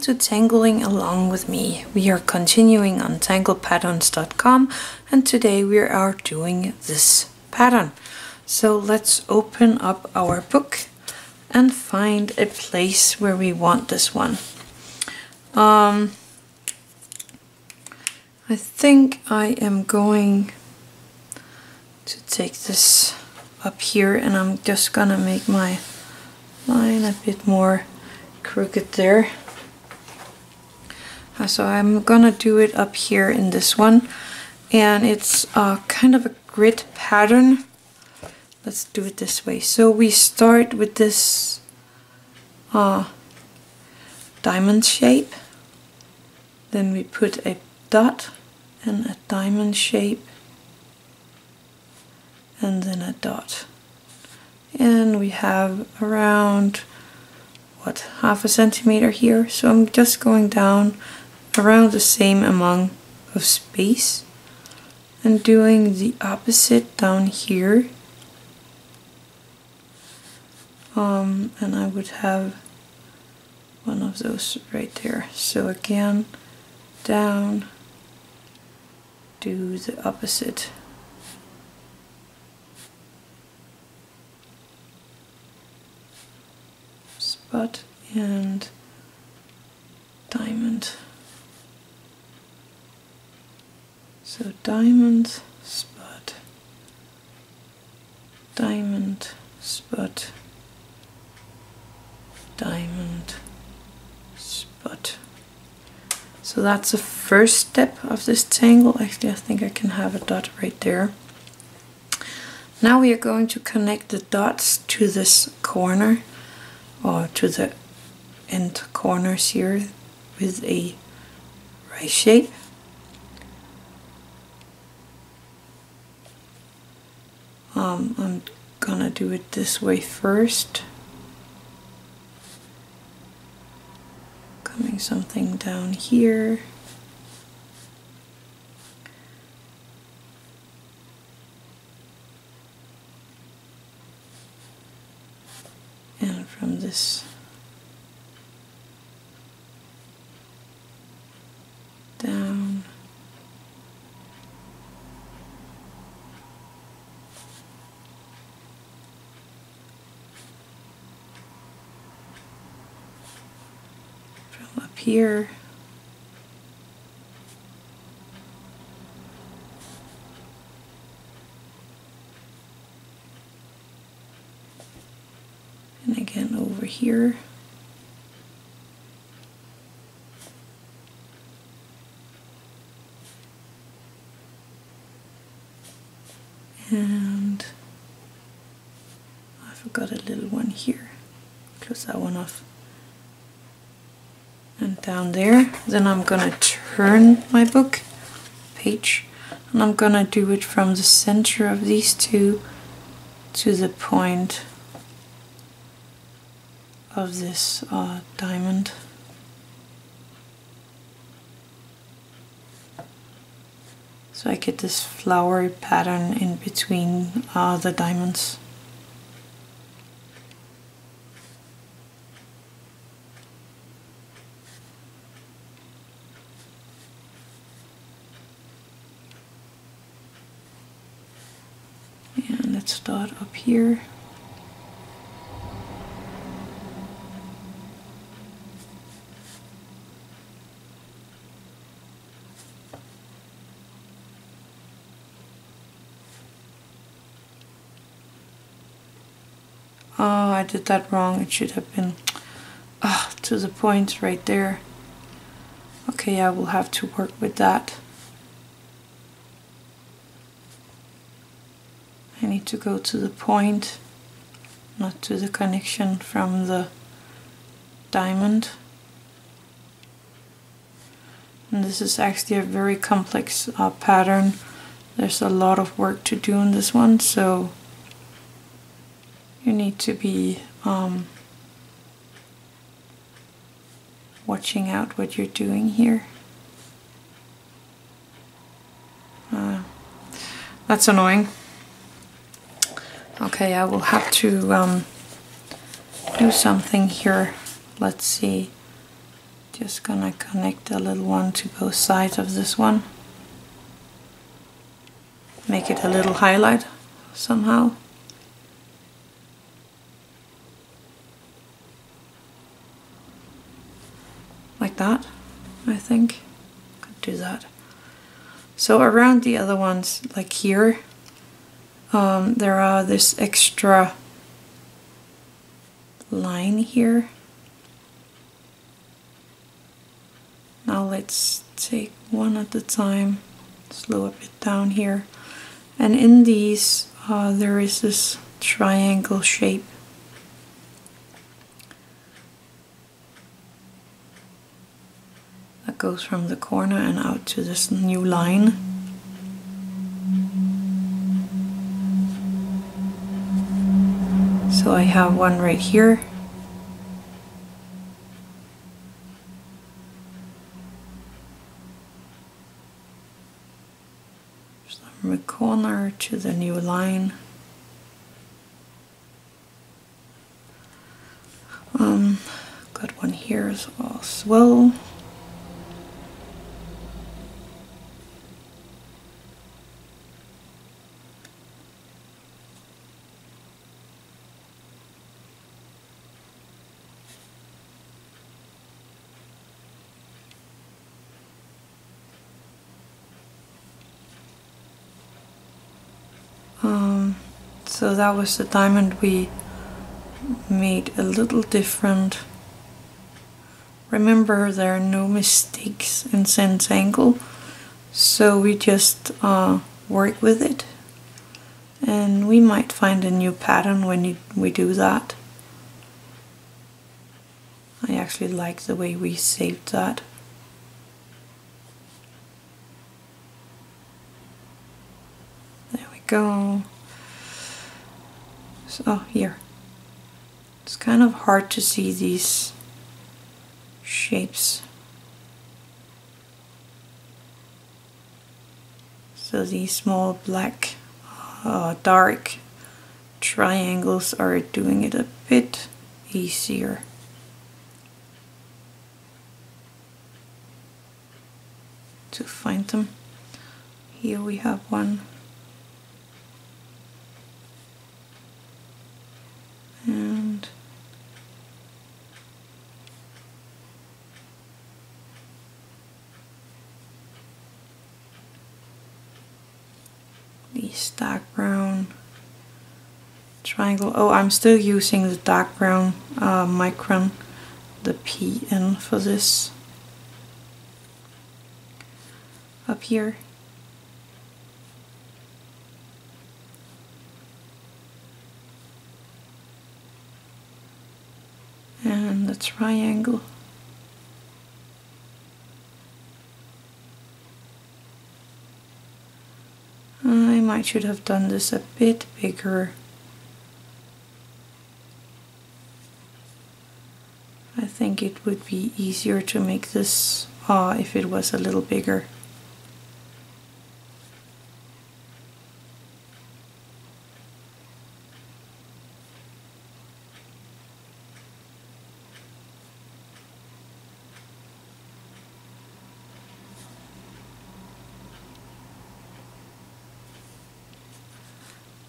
to Tangling Along with me. We are continuing on tanglepatterns.com and today we are doing this pattern. So let's open up our book and find a place where we want this one. I think I am going to take this up here and I'm just gonna make my line a bit more crooked there. So I'm gonna do it up here in this one, and it's kind of a grid pattern. Let's do it this way. So we start with this diamond shape, then we put a dot and a diamond shape, and then a dot, and we have around half a centimeter here. So I'm just going down around the same amount of space and doing the opposite down here, and I would have one of those right there. So again, down, do the opposite. Spot and diamond. So diamond, spot, diamond, spot, diamond, spot. So that's the first step of this tangle. Actually, I think I can have a dot right there. Now we are going to connect the dots to this corner, or to the end corners here, with a right shape. I'm gonna do it this way first, coming something down here, and from this down, from up here, and again over here. And I forgot a little one here. Close that one off. And down there. Then I'm gonna turn my book page, and I'm gonna do it from the center of these two to the point of this diamond. So I get this flower pattern in between the diamonds. And let's start up here. Oh, I did that wrong. It should have been to the point right there. Okay, I will have to work with that. I need to go to the point, not to the connection from the diamond. And this is actually a very complex pattern. There's a lot of work to do on this one, so you need to be watching out what you're doing here. That's annoying. Okay, I will have to do something here. Let's see. Just gonna connect a little one to both sides of this one. Make it a little highlight somehow. Like that, I think. Could do that. So around the other ones, like here, there are this extra line here. Now let's take one at a time, slow a bit down here. And in these, there is this triangle shape. That goes from the corner and out to this new line. So I have one right here. From the corner to the new line. Got one here as well. So that was the diamond we made a little different. Remember, there are no mistakes in Zentangle, so we just work with it, and we might find a new pattern when we do that. I actually like the way we saved that. There we go. So here, it's kind of hard to see these shapes. So these small black dark triangles are doing it a bit easier. To find them. Here we have one. And the dark brown triangle. Oh, I'm still using the dark brown Micron, the PN for this. Up here. And the triangle. I might should have done this a bit bigger. I think it would be easier to make this if it was a little bigger.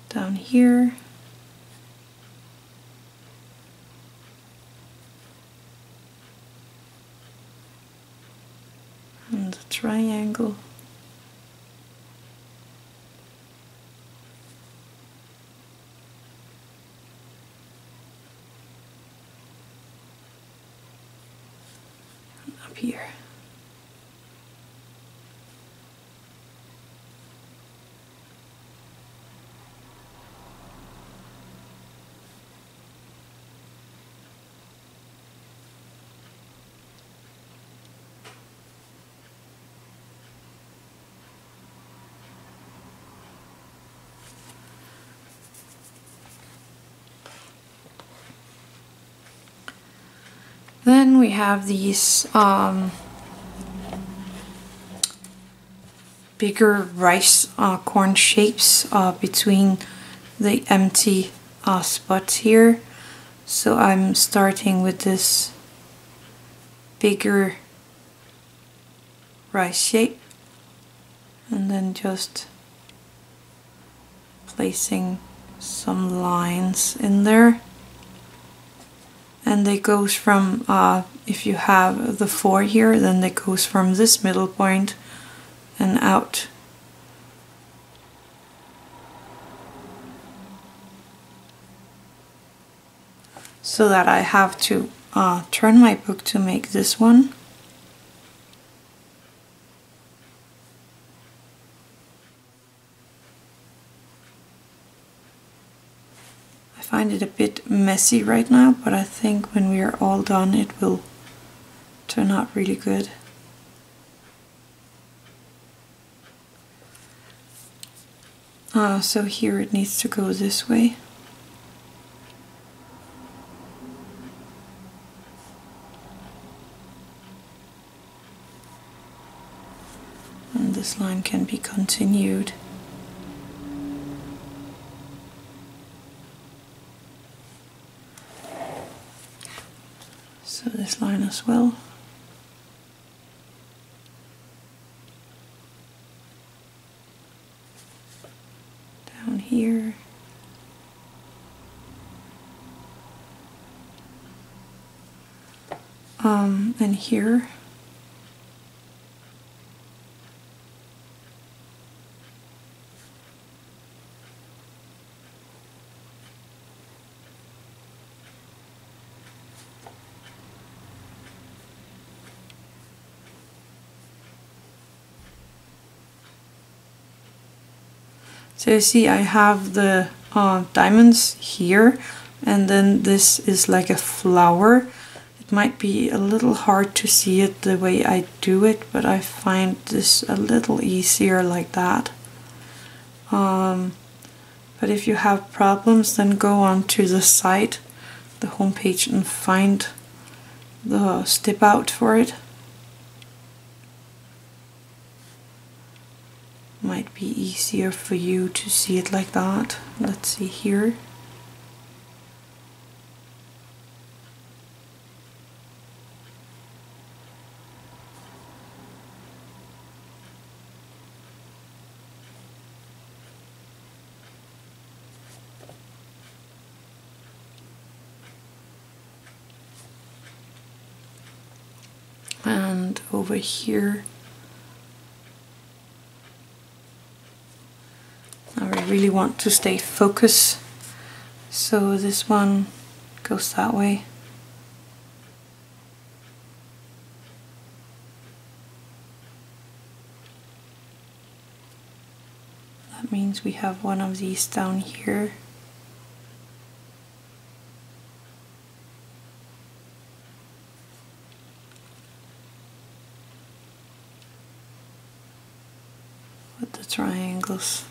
Down here. And the triangle. And up here. Then we have these bigger rice corn shapes between the empty spots here. So I'm starting with this bigger rice shape, and then just placing some lines in there. And it goes from, if you have the 4 here, then it goes from this middle point and out. So that I have to turn my book to make this one. I find it a bit messy right now, but I think when we are all done it will turn out really good. So here it needs to go this way. And this line can be continued. So this line as well. Down here. And here. So you see I have the diamonds here, and then this is like a flower. It might be a little hard to see it the way I do it, but I find this a little easier like that. But if you have problems, then go on to the site, the homepage, and find the step out for it. Might be easier for you to see it like that. Let's see here. And over here, I really want to stay focused, so this one goes that way. That means we have one of these down here. With the triangles.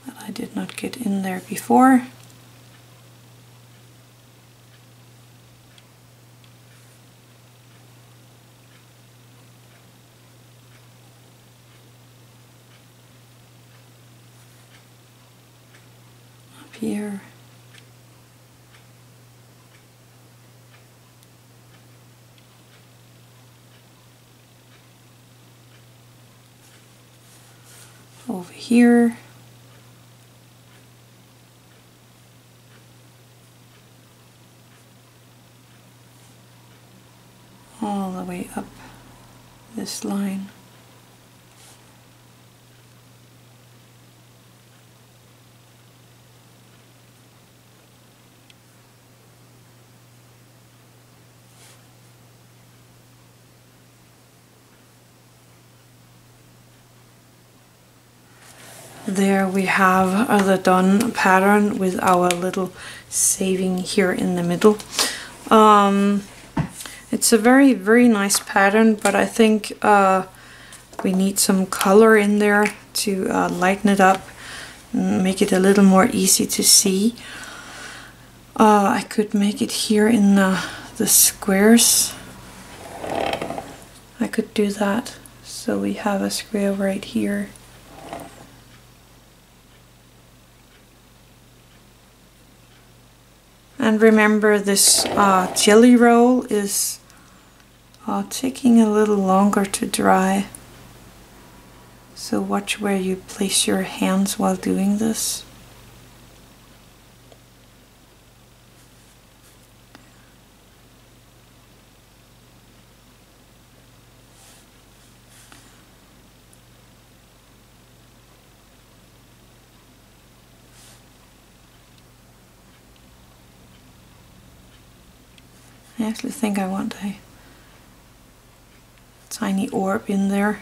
That I did not get in there before. Up here. Over here. All the way up this line. There we have the done pattern with our little saving here in the middle. It's a very, very nice pattern, but I think we need some color in there to lighten it up and make it a little more easy to see. I could make it here in the squares. I could do that. So we have a square right here. And remember, this jelly roll is taking a little longer to dry. So watch where you place your hands while doing this. I actually think I want a tiny orb in there.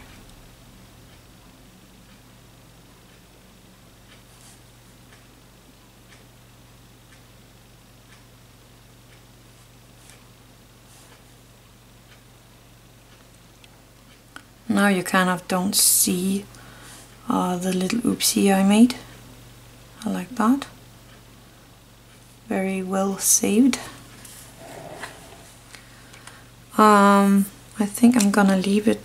Now you kind of don't see the little oopsie I made. I like that. Very well saved. I think I'm gonna leave it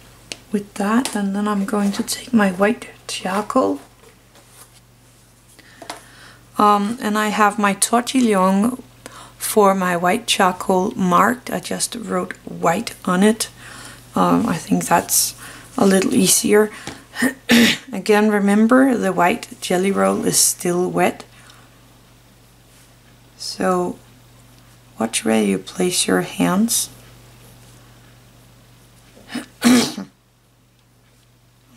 with that, and then I'm going to take my white charcoal. And I have my Tortillion for my white charcoal marked. I just wrote white on it. I think that's a little easier. Again, remember, the white jelly roll is still wet. So watch where you place your hands. I'm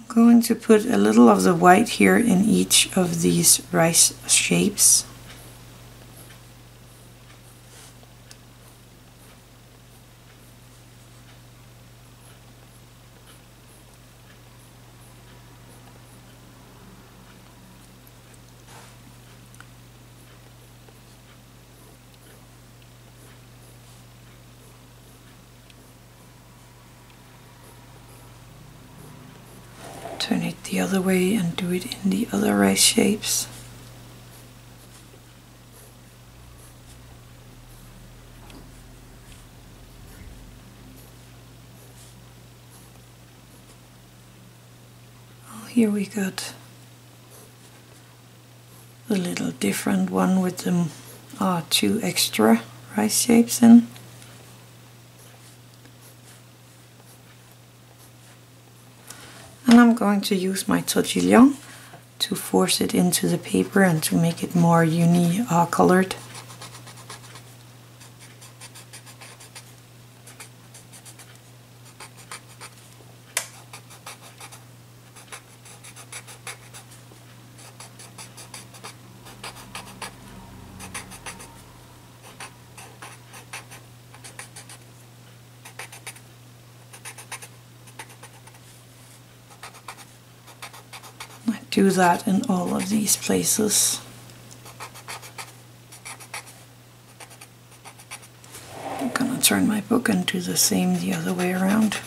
going to put a little of the white here in each of these rice shapes. Turn it the other way and do it in the other rice shapes. Oh, here we got the little different one with the two extra rice shapes in. And I'm going to use my Tortillion to force it into the paper and to make it more colored. Do that in all of these places. I'm gonna turn my book and do the same the other way around.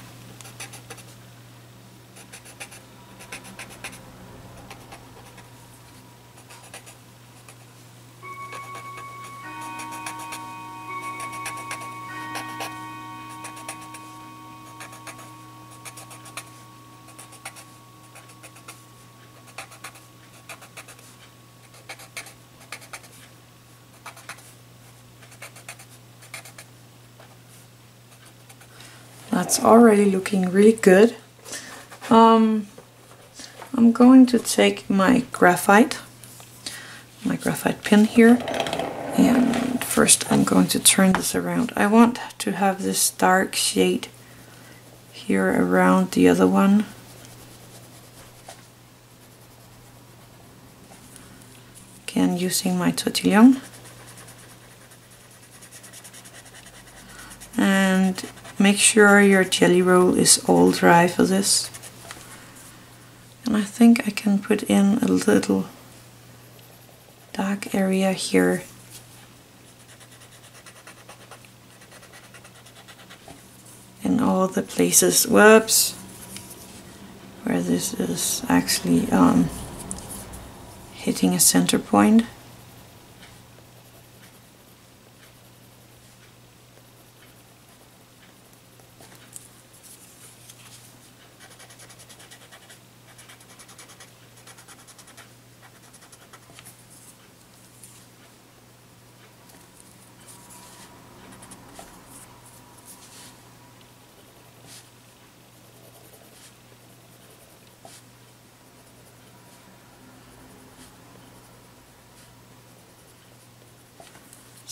That's already looking really good. I'm going to take my graphite pen here, and first I'm going to turn this around. I want to have this dark shade here around the other one. Again, using my Tortillion. And make sure your jelly roll is all dry for this. And I think I can put in a little dark area here. In all the places, whoops, where this is actually hitting a center point.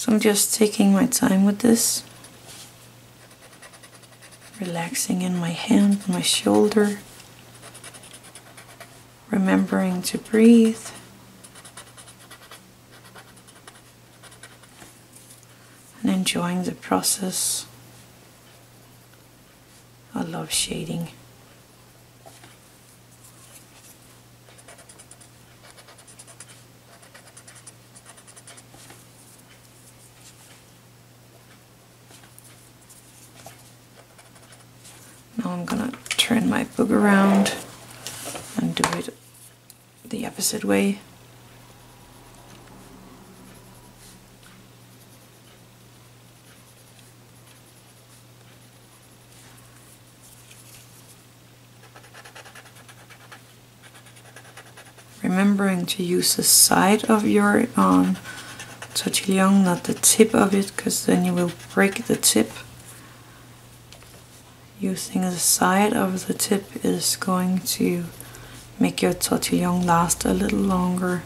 So I'm just taking my time with this, relaxing in my hand, my shoulder, remembering to breathe. And enjoying the process. I love shading. Now I'm gonna turn my book around and do it the opposite way. Remembering to use the side of your tortillon, not the tip of it, because then you will break the tip. Using the side of the tip is going to make your tortillon last a little longer.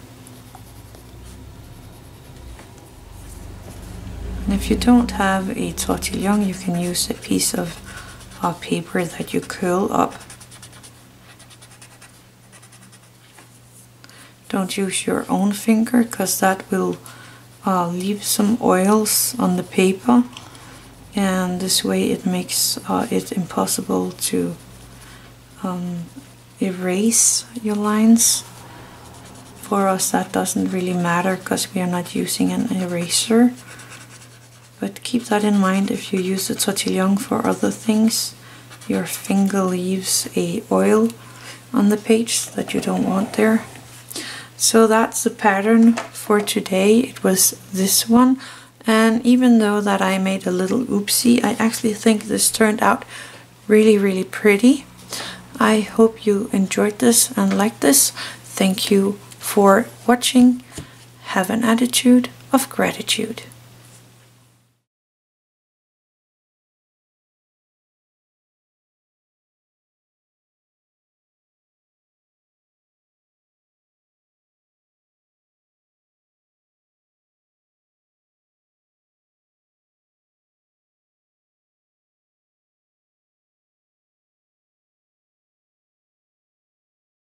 And if you don't have a tortillon, you can use a piece of paper that you curl up. Don't use your own finger, because that will leave some oils on the paper, and this way it makes it impossible to erase your lines. For us that doesn't really matter, because we are not using an eraser, but keep that in mind. If you use the tortillon for other things, your finger leaves a oil on the page that you don't want there. So that's the pattern for today. It was this one, and even though that I made a little oopsie, I actually think this turned out really pretty. I hope you enjoyed this and liked this. Thank you for watching. Have an attitude of gratitude.